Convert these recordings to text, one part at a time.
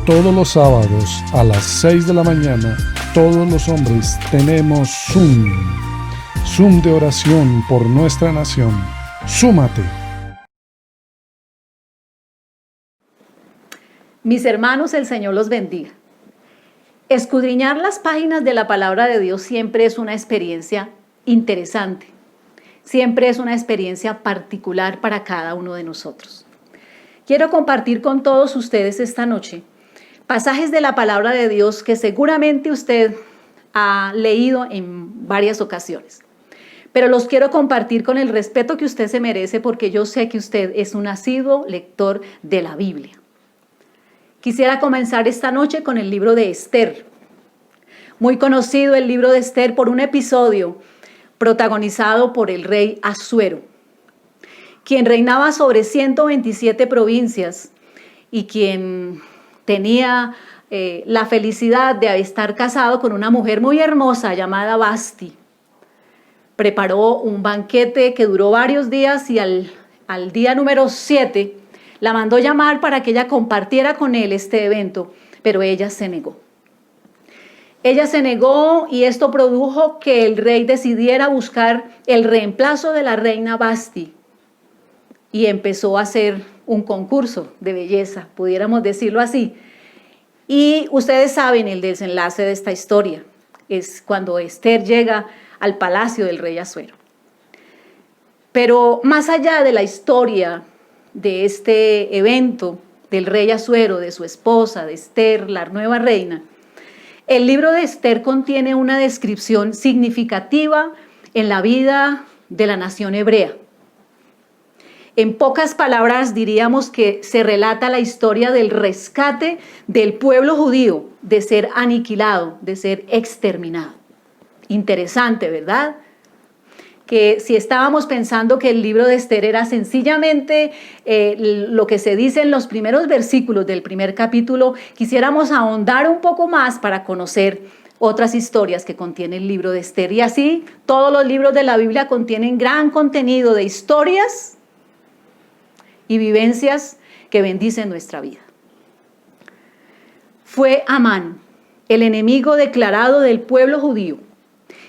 Todos los sábados a las 6 de la mañana, todos los hombres tenemos Zoom de oración por nuestra nación. ¡Súmate! Mis hermanos, el Señor los bendiga. Escudriñar las páginas de la palabra de Dios siempre es una experiencia interesante. Siempre es una experiencia particular para cada uno de nosotros. Quiero compartir con todos ustedes esta noche pasajes de la palabra de Dios que seguramente usted ha leído en varias ocasiones. Pero los quiero compartir con el respeto que usted se merece, porque yo sé que usted es un asiduo lector de la Biblia. Quisiera comenzar esta noche con el libro de Esther. Muy conocido el libro de Esther por un episodio protagonizado por el rey Asuero, quien reinaba sobre 127 provincias y quien tenía la felicidad de estar casado con una mujer muy hermosa llamada Vasti. Preparó un banquete que duró varios días y al día número 7 la mandó llamar para que ella compartiera con él este evento, pero ella se negó. Ella se negó y esto produjo que el rey decidiera buscar el reemplazo de la reina Vasti y empezó a hacer un concurso de belleza, pudiéramos decirlo así. Y ustedes saben el desenlace de esta historia, es cuando Esther llega al palacio del rey Asuero. Pero más allá de la historia de este evento del rey Asuero, de su esposa, de Esther, la nueva reina, el libro de Esther contiene una descripción significativa en la vida de la nación hebrea. En pocas palabras diríamos que se relata la historia del rescate del pueblo judío de ser aniquilado, de ser exterminado. Interesante, ¿verdad? Que si estábamos pensando que el libro de Esther era sencillamente lo que se dice en los primeros versículos del primer capítulo, quisiéramos ahondar un poco más para conocer otras historias que contiene el libro de Esther. Y así, todos los libros de la Biblia contienen gran contenido de historias y vivencias que bendicen nuestra vida. Fue Amán, el enemigo declarado del pueblo judío,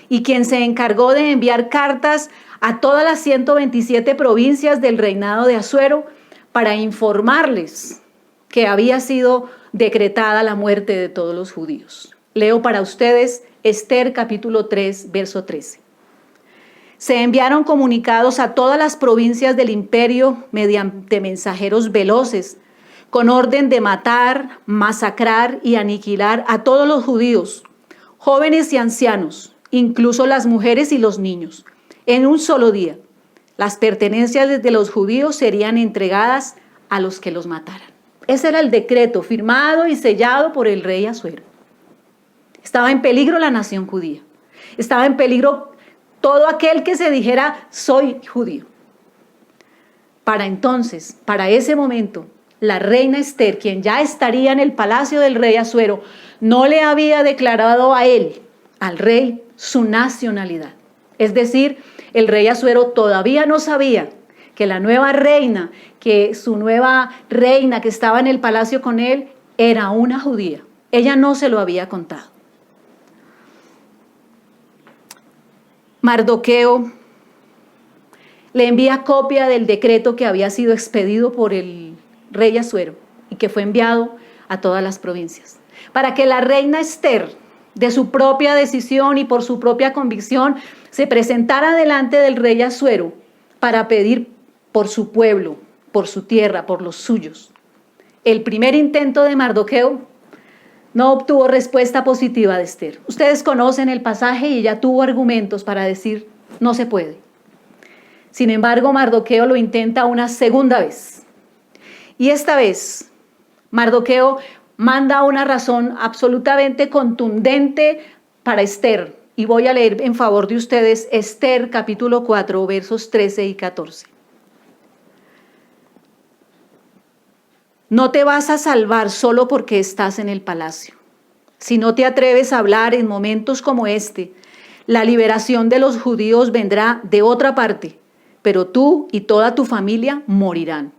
y quien se encargó de enviar cartas a todas las 127 provincias del reinado de Asuero para informarles que había sido decretada la muerte de todos los judíos. Leo para ustedes Esther capítulo 3, verso 13. Se enviaron comunicados a todas las provincias del imperio mediante mensajeros veloces, con orden de matar, masacrar y aniquilar a todos los judíos, jóvenes y ancianos, incluso las mujeres y los niños. En un solo día, las pertenencias de los judíos serían entregadas a los que los mataran. Ese era el decreto firmado y sellado por el rey Asuero. Estaba en peligro la nación judía. Estaba en peligro todo aquel que se dijera soy judío. Para entonces, para ese momento, la reina Esther, quien ya estaría en el palacio del rey Asuero, no le había declarado a él, al rey, su nacionalidad. Es decir, el rey Asuero todavía no sabía que la nueva reina, que su nueva reina que estaba en el palacio con él, era una judía. Ella no se lo había contado. Mardoqueo le envía copia del decreto que había sido expedido por el rey Asuero y que fue enviado a todas las provincias, para que la reina Esther, de su propia decisión y por su propia convicción, se presentara delante del rey Asuero para pedir por su pueblo, por su tierra, por los suyos. El primer intento de Mardoqueo no obtuvo respuesta positiva de Esther. Ustedes conocen el pasaje y ella tuvo argumentos para decir no se puede. Sin embargo, Mardoqueo lo intenta una segunda vez. Y esta vez, Mardoqueo manda una razón absolutamente contundente para Esther. Y voy a leer en favor de ustedes Esther capítulo 4, versos 13 y 14. No te vas a salvar solo porque estás en el palacio. Si no te atreves a hablar en momentos como este, la liberación de los judíos vendrá de otra parte, pero tú y toda tu familia morirán.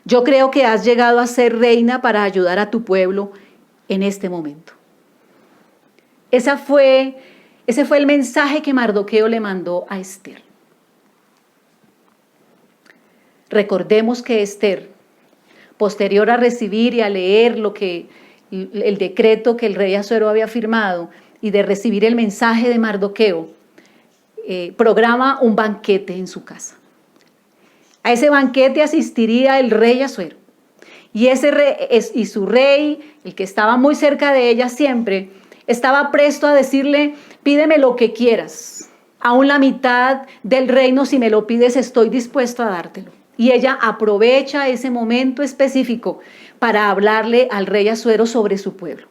Yo creo que has llegado a ser reina para ayudar a tu pueblo en este momento. Ese fue el mensaje que Mardoqueo le mandó a Esther. Recordemos que Esther, posterior a recibir y a leer el decreto que el rey Asuero había firmado y de recibir el mensaje de Mardoqueo, programa un banquete en su casa. A ese banquete asistiría el rey Asuero. Y su rey, el que estaba muy cerca de ella siempre, estaba presto a decirle: pídeme lo que quieras, aún la mitad del reino, si me lo pides estoy dispuesto a dártelo. Y ella aprovecha ese momento específico para hablarle al rey Asuero sobre su pueblo.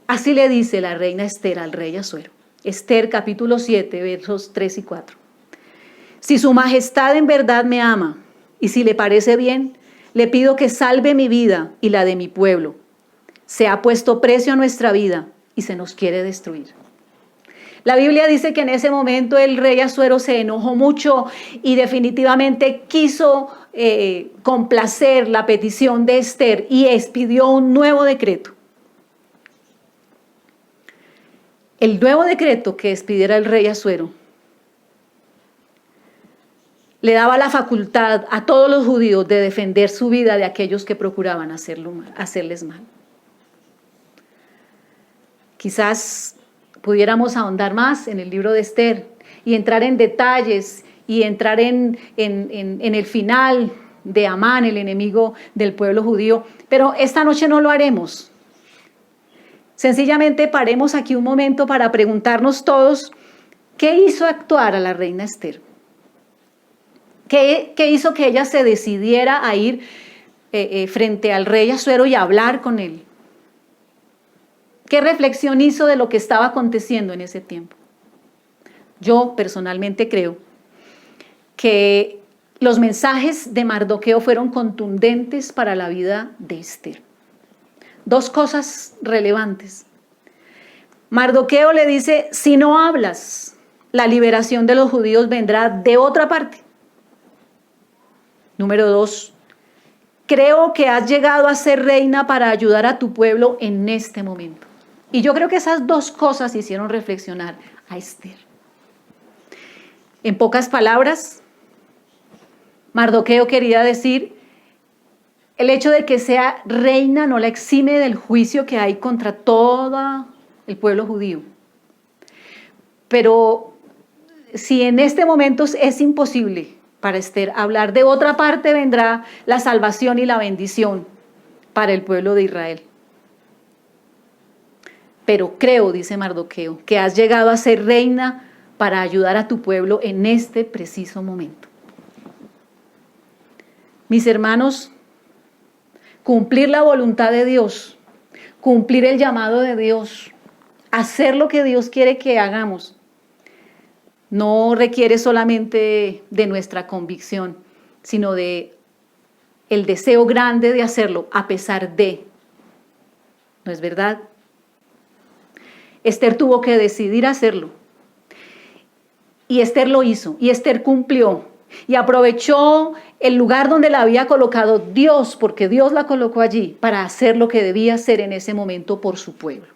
Así le dice la reina Esther al rey Asuero. Esther capítulo 7, versos 3 y 4. Si su majestad en verdad me ama, y si le parece bien, le pido que salve mi vida y la de mi pueblo. Se ha puesto precio a nuestra vida y se nos quiere destruir. La Biblia dice que en ese momento el rey Asuero se enojó mucho y definitivamente quiso complacer la petición de Esther y expidió un nuevo decreto. El nuevo decreto que expidiera el rey Asuero le daba la facultad a todos los judíos de defender su vida de aquellos que procuraban hacerles mal. Quizás pudiéramos ahondar más en el libro de Esther y entrar en detalles y entrar en el final de Amán, el enemigo del pueblo judío, pero esta noche no lo haremos. Sencillamente paremos aquí un momento para preguntarnos todos: ¿qué hizo actuar a la reina Esther? ¿Qué hizo que ella se decidiera a ir frente al rey Asuero y a hablar con él? ¿Qué reflexión hizo de lo que estaba aconteciendo en ese tiempo? Yo personalmente creo que los mensajes de Mardoqueo fueron contundentes para la vida de Esther. Dos cosas relevantes. Mardoqueo le dice: si no hablas, la liberación de los judíos vendrá de otra parte. Número 2, creo que has llegado a ser reina para ayudar a tu pueblo en este momento. Y yo creo que esas dos cosas hicieron reflexionar a Esther. En pocas palabras, Mardoqueo quería decir: el hecho de que sea reina no la exime del juicio que hay contra todo el pueblo judío. Pero si en este momento es imposible para Esther hablar, de otra parte vendrá la salvación y la bendición para el pueblo de Israel. Pero creo, dice Mardoqueo, que has llegado a ser reina para ayudar a tu pueblo en este preciso momento. Mis hermanos, cumplir la voluntad de Dios, cumplir el llamado de Dios, hacer lo que Dios quiere que hagamos, no requiere solamente de nuestra convicción, sino de el deseo grande de hacerlo a pesar de. ¿No es verdad? Esther tuvo que decidir hacerlo. Y Esther lo hizo, y Esther cumplió, y aprovechó el lugar donde la había colocado Dios, porque Dios la colocó allí, para hacer lo que debía hacer en ese momento por su pueblo.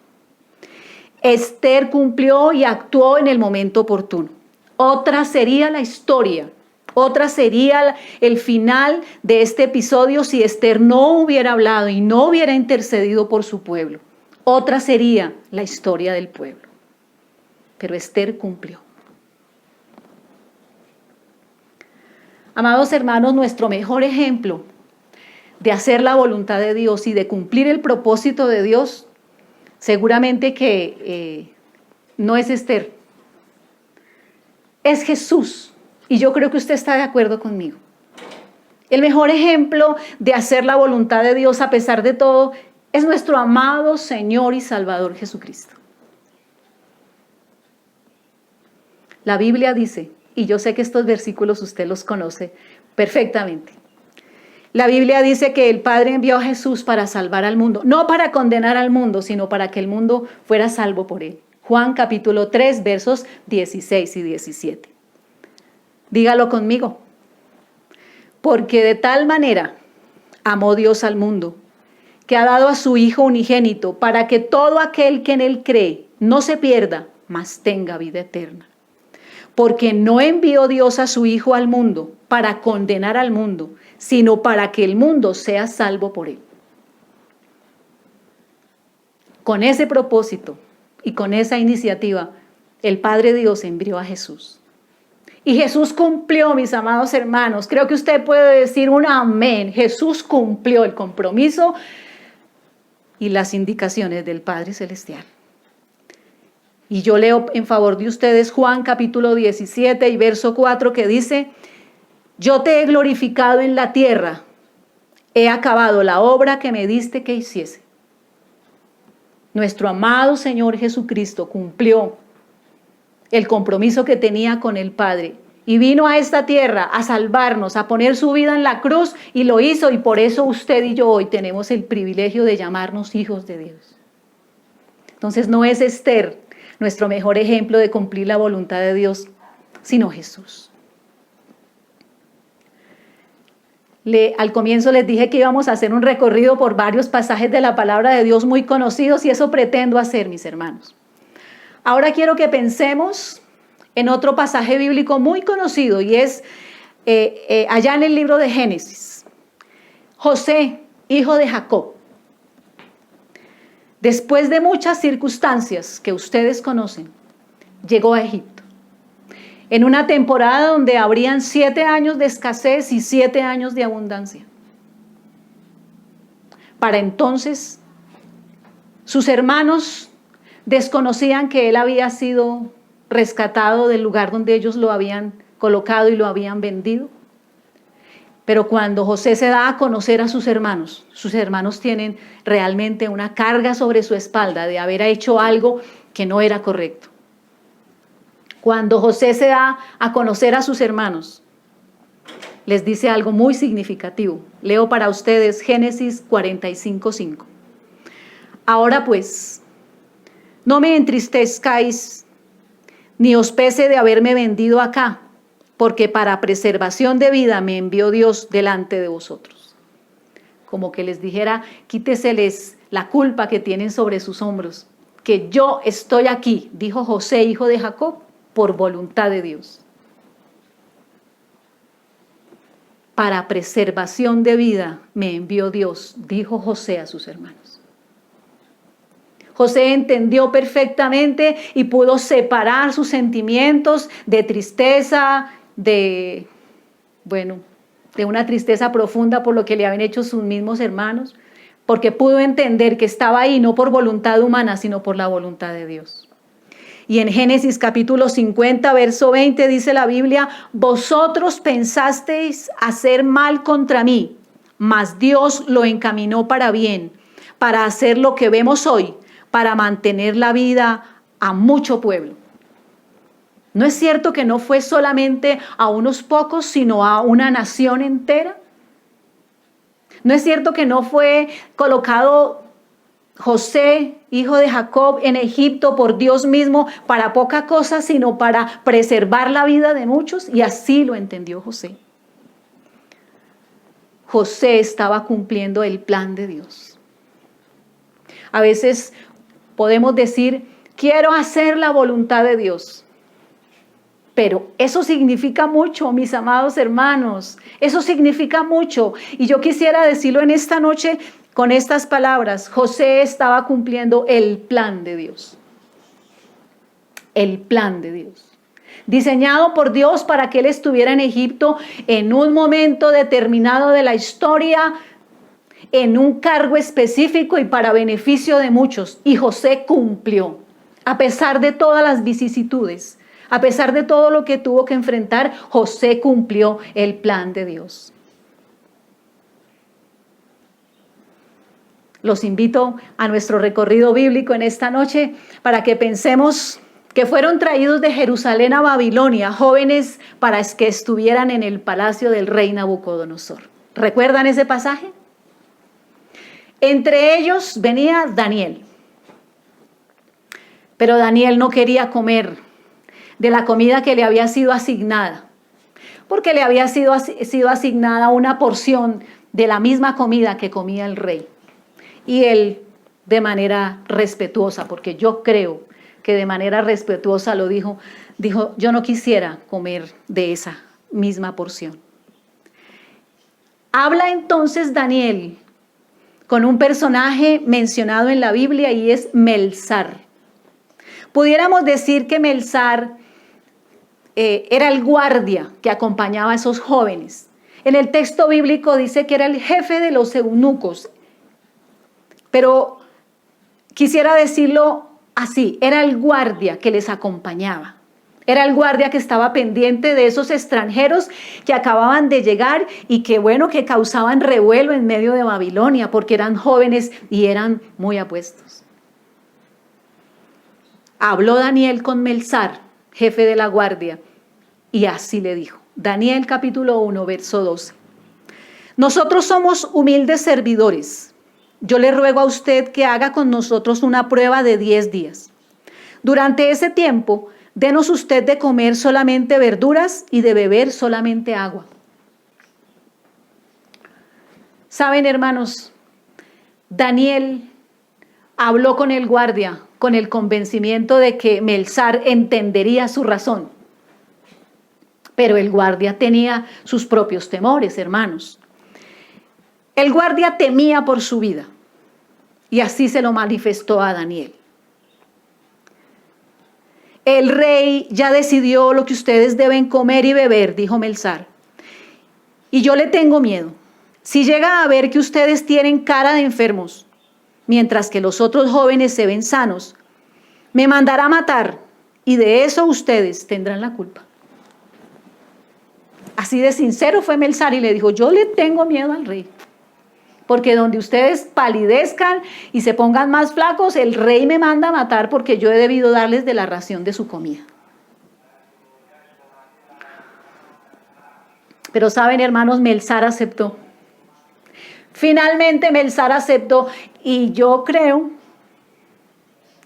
Esther cumplió y actuó en el momento oportuno. Otra sería la historia, otra sería el final de este episodio si Esther no hubiera hablado y no hubiera intercedido por su pueblo. Otra sería la historia del pueblo. Pero Esther cumplió. Amados hermanos, nuestro mejor ejemplo de hacer la voluntad de Dios y de cumplir el propósito de Dios, seguramente que no es Esther, es Jesús. Y yo creo que usted está de acuerdo conmigo. El mejor ejemplo de hacer la voluntad de Dios a pesar de todo es nuestro amado Señor y Salvador Jesucristo. La Biblia dice, y yo sé que estos versículos usted los conoce perfectamente. La Biblia dice que el Padre envió a Jesús para salvar al mundo, no para condenar al mundo, sino para que el mundo fuera salvo por él. Juan capítulo 3, versos 16 y 17. Dígalo conmigo. Porque de tal manera amó Dios al mundo, que ha dado a su Hijo unigénito, para que todo aquel que en él cree no se pierda, mas tenga vida eterna. Porque no envió Dios a su Hijo al mundo para condenar al mundo, sino para que el mundo sea salvo por él. Con ese propósito y con esa iniciativa, el Padre Dios envió a Jesús. Y Jesús cumplió, mis amados hermanos. Creo que usted puede decir un amén. Jesús cumplió el compromiso y las indicaciones del Padre Celestial. Y yo leo en favor de ustedes Juan capítulo 17 y verso 4 que dice: yo te he glorificado en la tierra, he acabado la obra que me diste que hiciese. Nuestro amado Señor Jesucristo cumplió el compromiso que tenía con el Padre y vino a esta tierra a salvarnos, a poner su vida en la cruz, y lo hizo, y por eso usted y yo hoy tenemos el privilegio de llamarnos hijos de Dios. Entonces no es Esther nuestro mejor ejemplo de cumplir la voluntad de Dios, sino Jesús. Al comienzo les dije que íbamos a hacer un recorrido por varios pasajes de la palabra de Dios muy conocidos, y eso pretendo hacer, mis hermanos. Ahora quiero que pensemos en otro pasaje bíblico muy conocido, y es allá en el libro de Génesis. José, hijo de Jacob, después de muchas circunstancias que ustedes conocen, llegó a Egipto. En una temporada donde habrían 7 años de escasez y 7 años de abundancia. Para entonces, sus hermanos desconocían que él había sido rescatado del lugar donde ellos lo habían colocado y lo habían vendido. Pero cuando José se da a conocer a sus hermanos tienen realmente una carga sobre su espalda de haber hecho algo que no era correcto. Cuando José se da a conocer a sus hermanos, les dice algo muy significativo. Leo para ustedes Génesis 45:5. Ahora pues, no me entristezcáis, ni os pese de haberme vendido acá, porque para preservación de vida me envió Dios delante de vosotros. Como que les dijera, quíteseles la culpa que tienen sobre sus hombros, que yo estoy aquí, dijo José, hijo de Jacob, por voluntad de Dios. Para preservación de vida me envió Dios, dijo José a sus hermanos. José entendió perfectamente y pudo separar sus sentimientos de tristeza, de una tristeza profunda por lo que le habían hecho sus mismos hermanos, porque pudo entender que estaba ahí no por voluntad humana, sino por la voluntad de Dios. Y en Génesis capítulo 50, verso 20 dice la Biblia: vosotros pensasteis hacer mal contra mí, mas Dios lo encaminó para bien, para hacer lo que vemos hoy, para mantener la vida a mucho pueblo. ¿No es cierto que no fue solamente a unos pocos, sino a una nación entera? ¿No es cierto que no fue colocado José, hijo de Jacob, en Egipto por Dios mismo para poca cosa, sino para preservar la vida de muchos? Y así lo entendió José. José estaba cumpliendo el plan de Dios. A veces podemos decir, quiero hacer la voluntad de Dios. Pero eso significa mucho, mis amados hermanos. Eso significa mucho. Y yo quisiera decirlo en esta noche con estas palabras. José estaba cumpliendo el plan de Dios. El plan de Dios. Diseñado por Dios para que él estuviera en Egipto en un momento determinado de la historia, en un cargo específico y para beneficio de muchos. Y José cumplió, a pesar de todas las vicisitudes. A pesar de todo lo que tuvo que enfrentar, José cumplió el plan de Dios. Los invito a nuestro recorrido bíblico en esta noche para que pensemos que fueron traídos de Jerusalén a Babilonia jóvenes para que estuvieran en el palacio del rey Nabucodonosor. ¿Recuerdan ese pasaje? Entre ellos venía Daniel. Pero Daniel no quería comer de la comida que le había sido asignada, porque le había sido asignada una porción de la misma comida que comía el rey. Y él, de manera respetuosa, porque yo creo que de manera respetuosa lo dijo, yo no quisiera comer de esa misma porción. Habla entonces Daniel con un personaje mencionado en la Biblia y es Melzar. Pudiéramos decir que Melzar era el guardia que acompañaba a esos jóvenes. En el texto bíblico dice que era el jefe de los eunucos, pero quisiera decirlo así, era el guardia que les acompañaba. Era el guardia que estaba pendiente de esos extranjeros que acababan de llegar y que causaban revuelo en medio de Babilonia porque eran jóvenes y eran muy apuestos. Habló Daniel con Melzar, jefe de la guardia, y así le dijo. Daniel capítulo 1, verso 12. Nosotros somos humildes servidores. Yo le ruego a usted que haga con nosotros una prueba de 10 días. Durante ese tiempo, denos usted de comer solamente verduras y de beber solamente agua. Saben, hermanos, Daniel habló con el guardia con el convencimiento de que Melzar entendería su razón. Pero el guardia tenía sus propios temores, hermanos. El guardia temía por su vida y así se lo manifestó a Daniel. El rey ya decidió lo que ustedes deben comer y beber, dijo Melzar. Y yo le tengo miedo. Si llega a ver que ustedes tienen cara de enfermos, mientras que los otros jóvenes se ven sanos, me mandará a matar y de eso ustedes tendrán la culpa. Así de sincero fue Melzar y le dijo, yo le tengo miedo al rey. Porque donde ustedes palidezcan y se pongan más flacos, el rey me manda a matar porque yo he debido darles de la ración de su comida. Pero saben, hermanos, Melzar aceptó. Finalmente Melzar aceptó y yo creo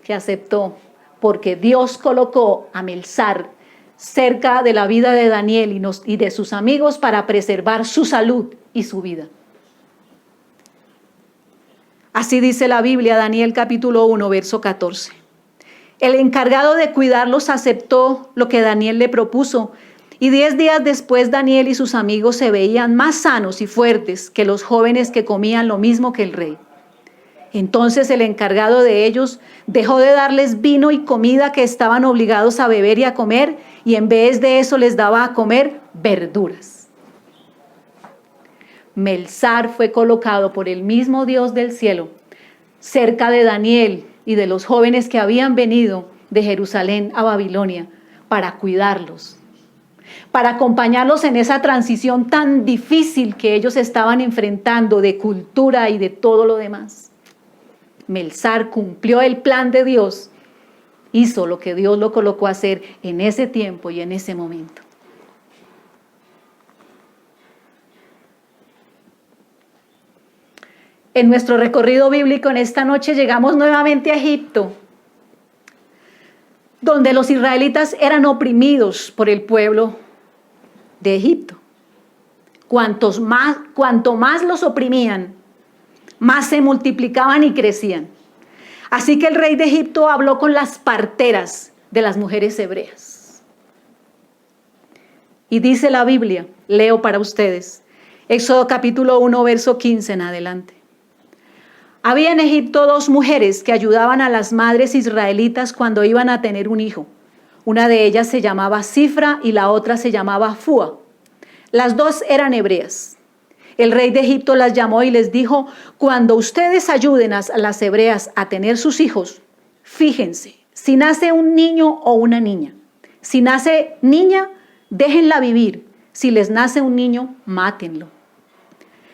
que aceptó porque Dios colocó a Melzar cerca de la vida de Daniel y de sus amigos para preservar su salud y su vida. Así dice la Biblia, Daniel capítulo 1, verso 14. El encargado de cuidarlos aceptó lo que Daniel le propuso y 10 días después Daniel y sus amigos se veían más sanos y fuertes que los jóvenes que comían lo mismo que el rey. Entonces el encargado de ellos dejó de darles vino y comida que estaban obligados a beber y a comer y en vez de eso les daba a comer verduras. Melzar fue colocado por el mismo Dios del cielo cerca de Daniel y de los jóvenes que habían venido de Jerusalén a Babilonia para cuidarlos, para acompañarlos en esa transición tan difícil que ellos estaban enfrentando de cultura y de todo lo demás. Melzar cumplió el plan de Dios, hizo lo que Dios lo colocó a hacer en ese tiempo y en ese momento. En nuestro recorrido bíblico en esta noche llegamos nuevamente a Egipto, donde los israelitas eran oprimidos por el pueblo de Egipto. Cuanto más los oprimían, más se multiplicaban y crecían. Así que el rey de Egipto habló con las parteras de las mujeres hebreas. Y dice la Biblia, leo para ustedes, Éxodo capítulo 1, verso 15 en adelante. Había en Egipto 2 mujeres que ayudaban a las madres israelitas cuando iban a tener un hijo. Una de ellas se llamaba Cifra y la otra se llamaba Fua. Las 2 eran hebreas. El rey de Egipto las llamó y les dijo, cuando ustedes ayuden a las hebreas a tener sus hijos, fíjense, si nace un niño o una niña. Si nace niña, déjenla vivir. Si les nace un niño, mátenlo.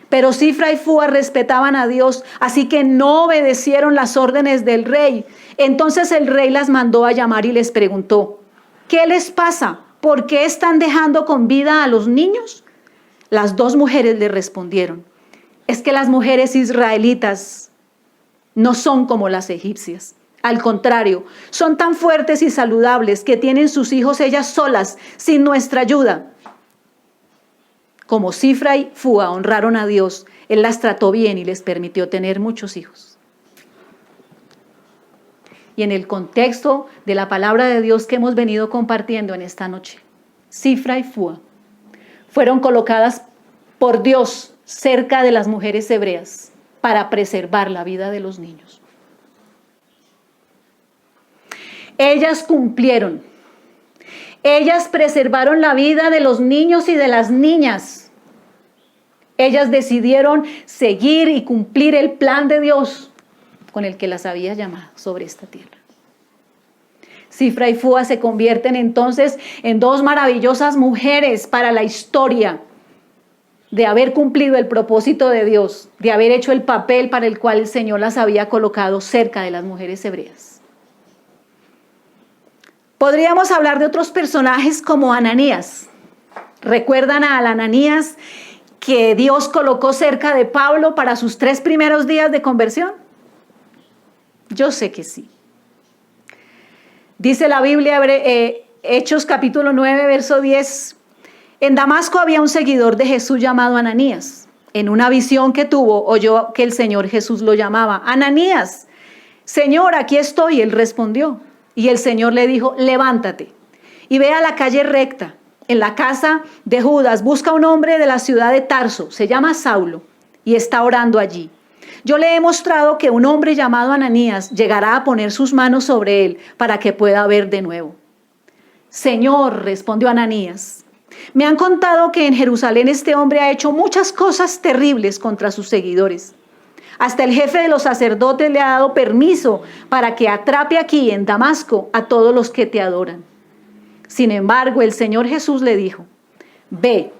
Pero Cifra y Fua respetaban a Dios, así que no obedecieron las órdenes del rey. Entonces el rey las mandó a llamar y les preguntó, ¿qué les pasa? ¿Por qué están dejando con vida a los niños? Las 2 mujeres le respondieron, es que las mujeres israelitas no son como las egipcias. Al contrario, son tan fuertes y saludables que tienen sus hijos ellas solas, sin nuestra ayuda. como Cifra y Fúa honraron a Dios, Él las trató bien y les permitió tener muchos hijos. Y en el contexto de la palabra de Dios que hemos venido compartiendo en esta noche, Cifra y Fúa fueron colocadas por Dios cerca de las mujeres hebreas para preservar la vida de los niños. Ellas cumplieron. Ellas preservaron la vida de los niños y de las niñas. Ellas decidieron seguir y cumplir el plan de Dios con el que las había llamado sobre esta tierra. Cifra y Fúa se convierten entonces en dos maravillosas mujeres para la historia de haber cumplido el propósito de Dios, de haber hecho el papel para el cual el Señor las había colocado cerca de las mujeres hebreas. Podríamos hablar de otros personajes como Ananías. ¿Recuerdan a Ananías que Dios colocó cerca de Pablo para sus 3 primeros días de conversión? Yo sé que sí. Dice la Biblia, Hechos capítulo 9, verso 10, en Damasco había un seguidor de Jesús llamado Ananías. En una visión que tuvo, oyó que el Señor Jesús lo llamaba, Ananías. Señor, aquí estoy, él respondió. Y el Señor le dijo, levántate y ve a la calle recta, en la casa de Judas, busca a un hombre de la ciudad de Tarso, se llama Saulo, y está orando allí. Yo le he mostrado que un hombre llamado Ananías llegará a poner sus manos sobre él para que pueda ver de nuevo. Señor, respondió Ananías, me han contado que en Jerusalén este hombre ha hecho muchas cosas terribles contra sus seguidores. Hasta el jefe de los sacerdotes le ha dado permiso para que atrape aquí en Damasco a todos los que te adoran. Sin embargo, el Señor Jesús le dijo, ve,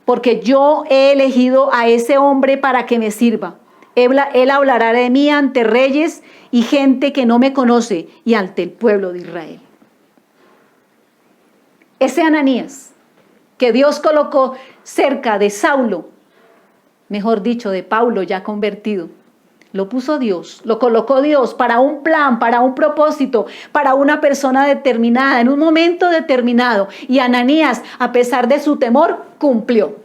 porque yo he elegido a ese hombre para que me sirva. Él hablará de mí ante reyes y gente que no me conoce y ante el pueblo de Israel. Ese Ananías que Dios colocó cerca de Saulo, mejor dicho, de Pablo ya convertido, lo puso Dios, lo colocó Dios para un plan, para un propósito, para una persona determinada, en un momento determinado. Y Ananías, a pesar de su temor, cumplió.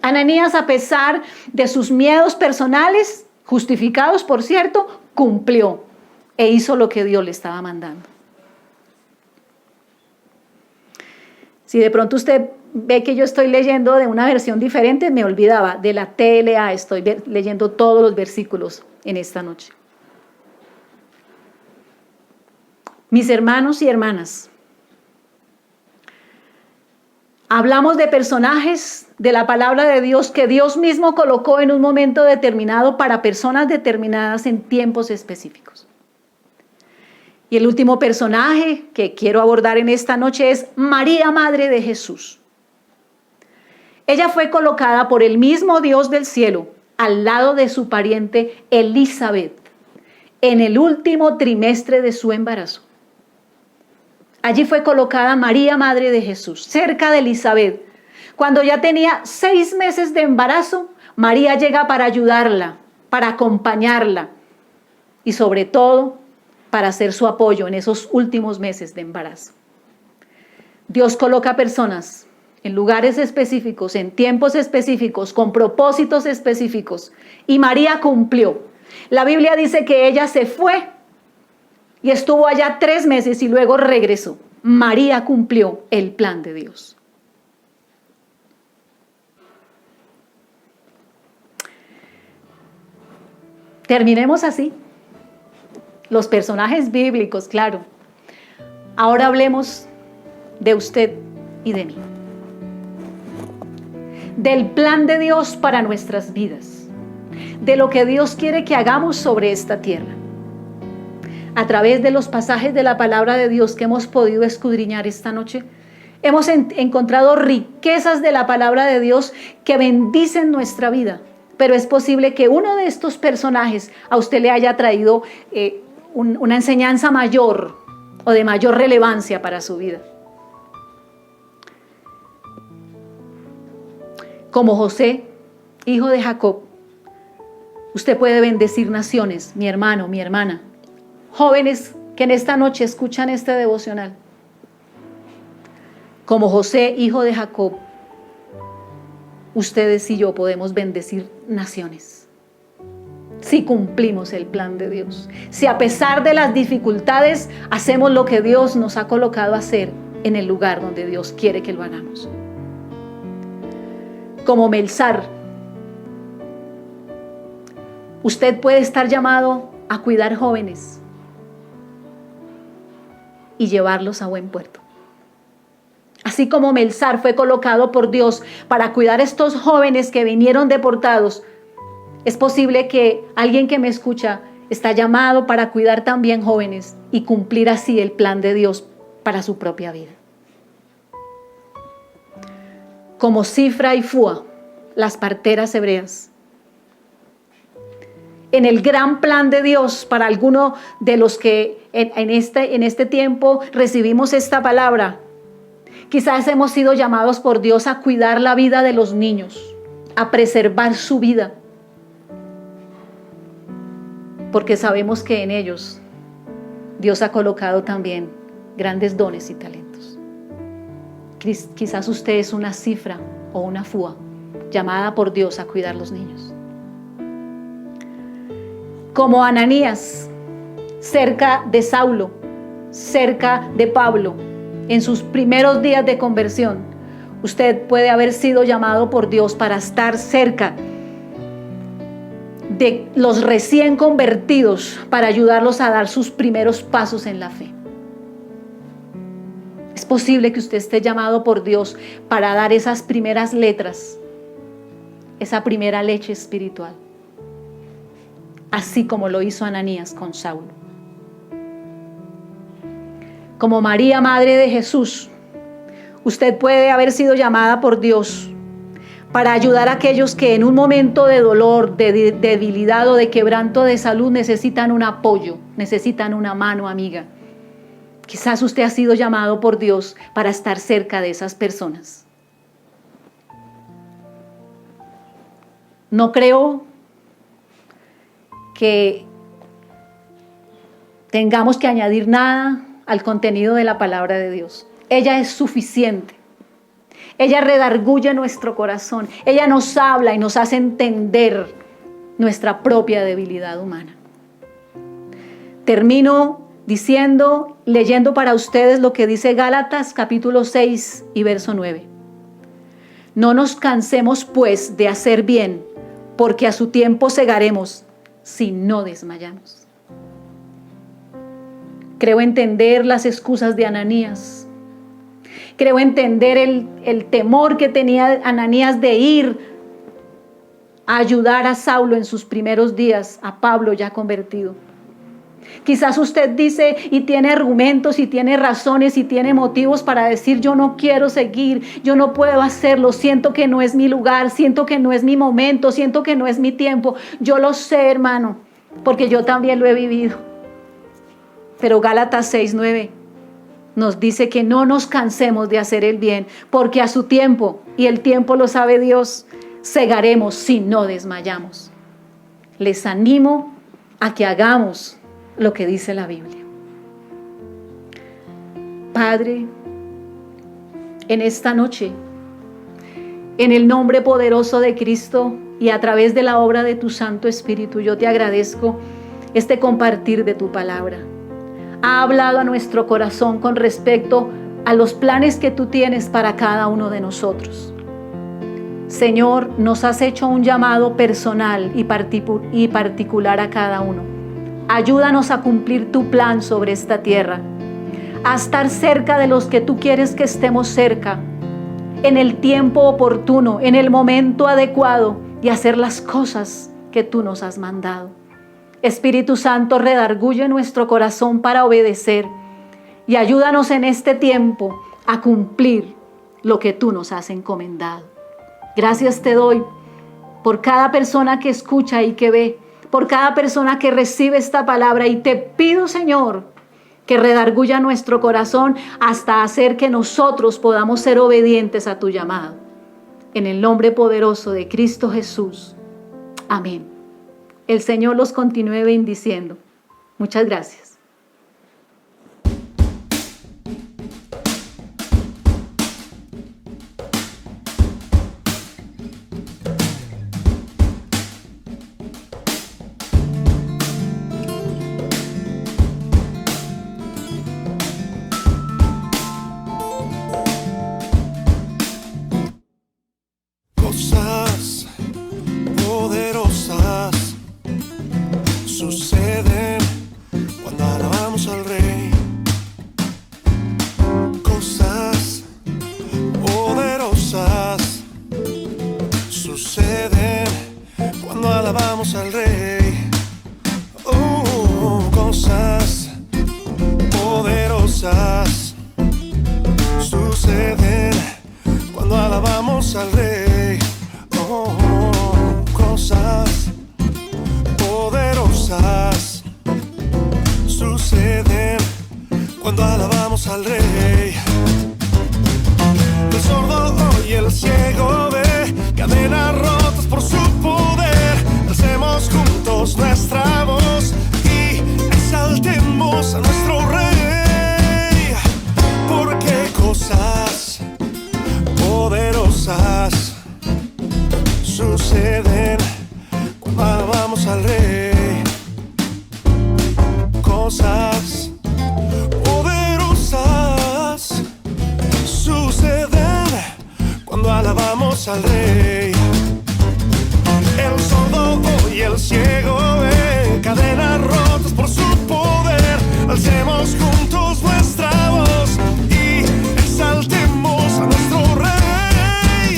Ananías, a pesar de sus miedos personales, justificados por cierto, cumplió e hizo lo que Dios le estaba mandando. Si de pronto usted ve que yo estoy leyendo de una versión diferente, me olvidaba, de la TLA estoy leyendo todos los versículos en esta noche. Mis hermanos y hermanas, hablamos de personajes de la palabra de Dios que Dios mismo colocó en un momento determinado para personas determinadas en tiempos específicos. Y el último personaje que quiero abordar en esta noche es María, Madre de Jesús. Ella fue colocada por el mismo Dios del cielo al lado de su pariente Elizabeth en el último trimestre de su embarazo. Allí fue colocada María, Madre de Jesús, cerca de Elizabeth. Cuando ya tenía 6 meses de embarazo, María llega para ayudarla, para acompañarla y sobre todo para hacer su apoyo en esos últimos meses de embarazo. Dios coloca personas en lugares específicos, en tiempos específicos, con propósitos específicos. Y María cumplió. La Biblia dice que ella se fue y estuvo allá 3 meses y luego regresó. María cumplió el plan de Dios. Terminemos así. Los personajes bíblicos, claro. Ahora hablemos de usted y de mí. Del plan de Dios para nuestras vidas. De lo que Dios quiere que hagamos sobre esta tierra. A través de los pasajes de la palabra de Dios que hemos podido escudriñar esta noche, hemos encontrado riquezas de la palabra de Dios que bendicen nuestra vida. Pero es posible que uno de estos personajes a usted le haya traído una enseñanza mayor o de mayor relevancia para su vida. Como José, hijo de Jacob, usted puede bendecir naciones, mi hermano, mi hermana. Jóvenes que en esta noche escuchan este devocional. Como José, hijo de Jacob, ustedes y yo podemos bendecir naciones. Si cumplimos el plan de Dios, si a pesar de las dificultades hacemos lo que Dios nos ha colocado a hacer en el lugar donde Dios quiere que lo hagamos. Como Melzar, usted puede estar llamado a cuidar jóvenes y llevarlos a buen puerto. Así como Melzar fue colocado por Dios para cuidar a estos jóvenes que vinieron deportados, es posible que alguien que me escucha está llamado para cuidar también jóvenes y cumplir así el plan de Dios para su propia vida. Como Sifra y Fúa, las parteras hebreas. En el gran plan de Dios para alguno de los que en este tiempo recibimos esta palabra, quizás hemos sido llamados por Dios a cuidar la vida de los niños, a preservar su vida, porque sabemos que en ellos Dios ha colocado también grandes dones y talentos. Quizás usted es una Sifra o una Fúa llamada por Dios a cuidar los niños. Como Ananías, cerca de Saulo, cerca de Pablo, en sus primeros días de conversión, usted puede haber sido llamado por Dios para estar cerca de los recién convertidos, para ayudarlos a dar sus primeros pasos en la fe. Es posible que usted esté llamado por Dios para dar esas primeras letras, esa primera leche espiritual, así como lo hizo Ananías con Saulo. Como María, madre de Jesús, usted puede haber sido llamada por Dios para ayudar a aquellos que en un momento de dolor, de debilidad o de quebranto de salud necesitan un apoyo, necesitan una mano amiga. Quizás usted ha sido llamado por Dios para estar cerca de esas personas. No creo que tengamos que añadir nada al contenido de la palabra de Dios. Ella es suficiente. Ella redarguye nuestro corazón. Ella nos habla y nos hace entender nuestra propia debilidad humana. Termino leyendo para ustedes lo que dice Gálatas capítulo 6 y verso 9. No nos cansemos pues de hacer bien, porque a su tiempo segaremos si no desmayamos. Creo entender las excusas de Ananías. Creo entender el temor que tenía Ananías de ir a ayudar a Saulo en sus primeros días, a Pablo ya convertido. Quizás usted dice y tiene argumentos y tiene razones y tiene motivos para decir: yo no quiero seguir, yo no puedo hacerlo, siento que no es mi lugar, siento que no es mi momento, siento que no es mi tiempo. Yo lo sé, hermano, porque yo también lo he vivido. Pero Gálatas 6:9 nos dice que no nos cansemos de hacer el bien, porque a su tiempo, y el tiempo lo sabe Dios, segaremos si no desmayamos. Les animo a que hagamos lo que dice la Biblia. Padre, en esta noche, en el nombre poderoso de Cristo y a través de la obra de tu Santo Espíritu, yo te agradezco este compartir de tu palabra. Ha hablado a nuestro corazón con respecto a los planes que tú tienes para cada uno de nosotros. Señor, nos has hecho un llamado personal y particular a cada uno. Ayúdanos a cumplir tu plan sobre esta tierra, a estar cerca de los que tú quieres que estemos cerca, en el tiempo oportuno, en el momento adecuado, y hacer las cosas que tú nos has mandado. Espíritu Santo, redarguye nuestro corazón para obedecer y ayúdanos en este tiempo a cumplir lo que tú nos has encomendado. Gracias te doy por cada persona que escucha y que ve, por cada persona que recibe esta palabra, y te pido, Señor, que redarguya nuestro corazón hasta hacer que nosotros podamos ser obedientes a tu llamado. En el nombre poderoso de Cristo Jesús. Amén. El Señor los continúe bendiciendo. Muchas gracias. suceden cuando alabamos al Rey. Cosas poderosas suceden cuando alabamos al Rey. Cosas poderosas suceden cuando alabamos al Rey. Cosas poderosas suceden cuando alabamos al Rey. El sordo oye, el ciego ve, cadenas rotas por su poder. Alcemos juntos nuestra voz y exaltemos a nuestro Rey, porque cosas poderosas suceden cuando alabamos al Rey. Cosas poderosas suceden cuando alabamos al Rey. El sordo oye, el ciego ve, cadenas rotas por su poder. Alcemos juntos nuestra voz y exaltemos a nuestro Rey.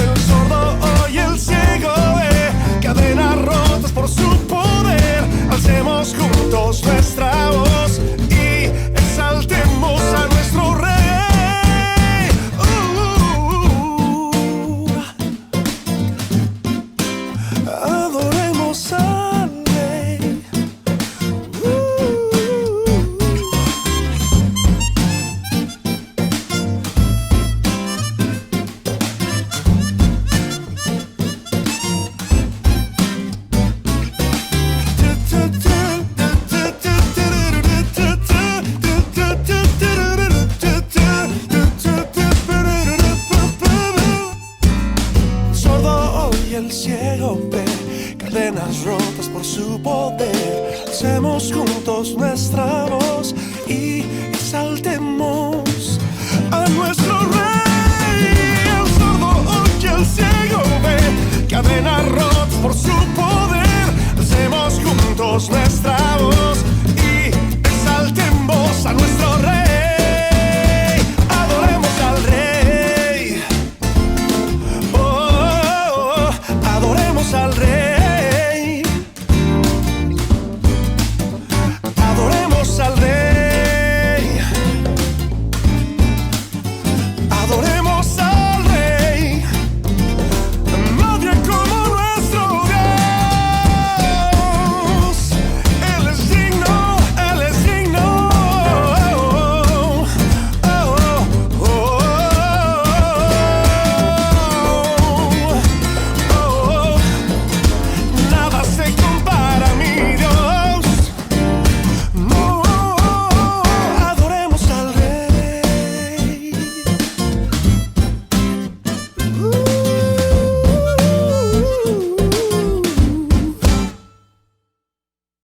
El sordo oye, el ciego ve, cadenas rotas por su poder. Alcemos juntos nuestra voz y exaltemos a nuestro Rey. Adoremos al Rey. Sordo oye, el ciego ve, cadenas rotas por su poder. Hacemos juntos nuestra voz y exaltemos a nuestro Rey. El sordo oye, el ciego ve, cadenas rotas